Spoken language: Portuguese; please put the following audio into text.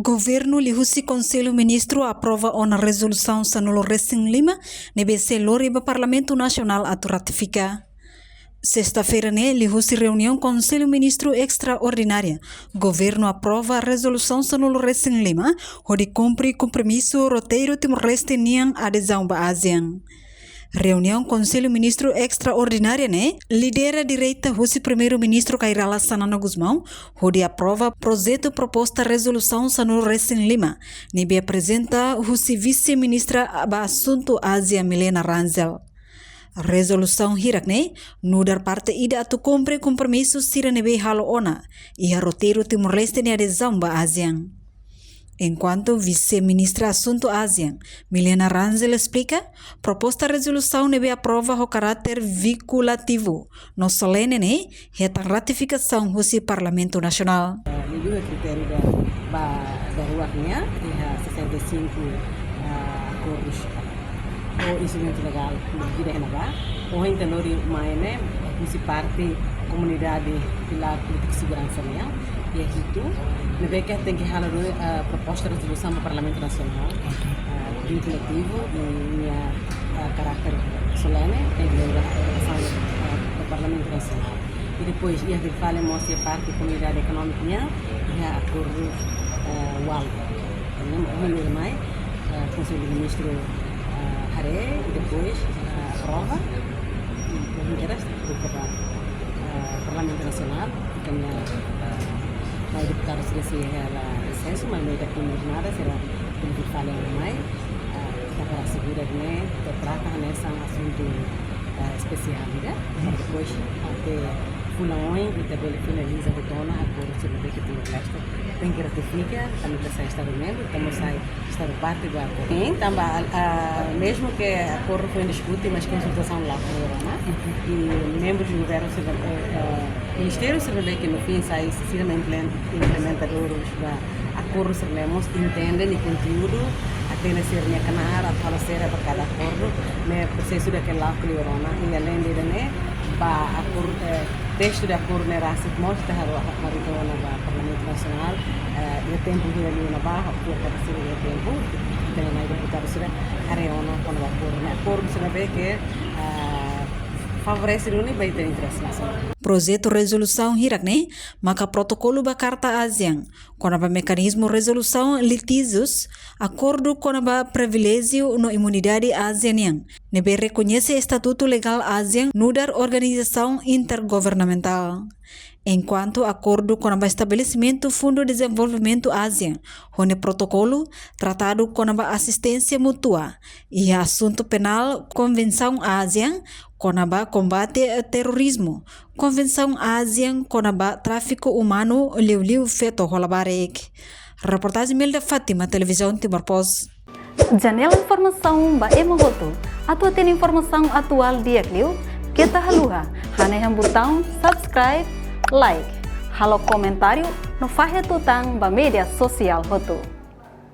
Governo lihusi Conselho Ministro aprova uma resolução sanulo Recém Lima, nebece loriba Parlamento Nacional atu ratifica. Sexta-feira, lihusi reunião Conselho Ministro extraordinária. Governo aprova a resolução sanulo Recém Lima, onde cumpre compromisso roteiro Timor-Leste niang adesão ba ASEAN. Reunião Conselho Ministro Extraordinária, lidera direita Husi Primeiro-Ministro Kairala Sanana Guzmão, onde aprova projeto proposta resolução sanulo Recém Lima, nebe apresenta Husi Vice-Ministra ba Assunto Ásia Milena Ranzel. Resolução hirak nudar parte ida atu cumpre compromisso sira nebe halo ona, e a roteiro Timor-Leste ni adesão ba ASEAN. Enquanto Vice-Ministra Assunto ASEAN, Milena Ranzel explica, proposta resolução nebe aprova o caráter vinculativo, no solene reta ratificação do Parlamento Nacional. Liga critério da ruaknya, e 65 acordos ou instrumento legal de renovar, ou então mais se parte comunidade pilar política e segurança e aqui tu nebe que tem que halar a proposta de resolução do Parlamento Nacional vinculativo e caráter solene tem que levar a do Parlamento Nacional e depois ia de fala mostra parte comunidade econômica e acordo UAL não mais Conselho de Ministro Hare e depois aprova e o resto para Parlamento Nacional que o deputado se era licença, mas não é daqui mais nada, será como que fala mais para segurar que trata nessa assunto especial, depois até fulão e também finaliza a dona a por se ver que tem que ratificar a limitação estado-membro, como sai estado parte do acordo. Também mesmo que o acordo foi em disputa, mas consultação lá e membros do governo o Ministério se vê que no fim sai implementadores da acordo se entendem o conteúdo até ser minha canara, a ser para cada acordo, o processo daquele lá que e além de para texto de acordo era se mostra a maritona do Parlamento Nacional e o tempo que ele na barra que para ser o tempo tem mais deputado será a reunião com o acordo se vê que favorece o único vai ter interesse nacional. Projeto resolução hirak maka protokolo ba Carta ASEAN, quando ba mecanismo resolução litígios, acordo quando ba privilégio no imunidade ASEAN, nebe reconhece estatuto legal ASEAN nudar organização intergovernamental. Enquanto acordo com o estabelecimento Fundo de Desenvolvimento ASEAN, onde protocolo tratado com a assistência mútua e assunto penal Convenção ASEAN com a combate ao terrorismo, Convenção ASEAN com a tráfico humano liu feito holabarek. Reportagem Melda Fátima, Televisão Timor-Post. Janela informação ba emogoto. Atua tem informação atual dia kliu, kita haluha, haneham botão subscribe, like, halo comentário no Fahia Tutang ba media sosial hotu.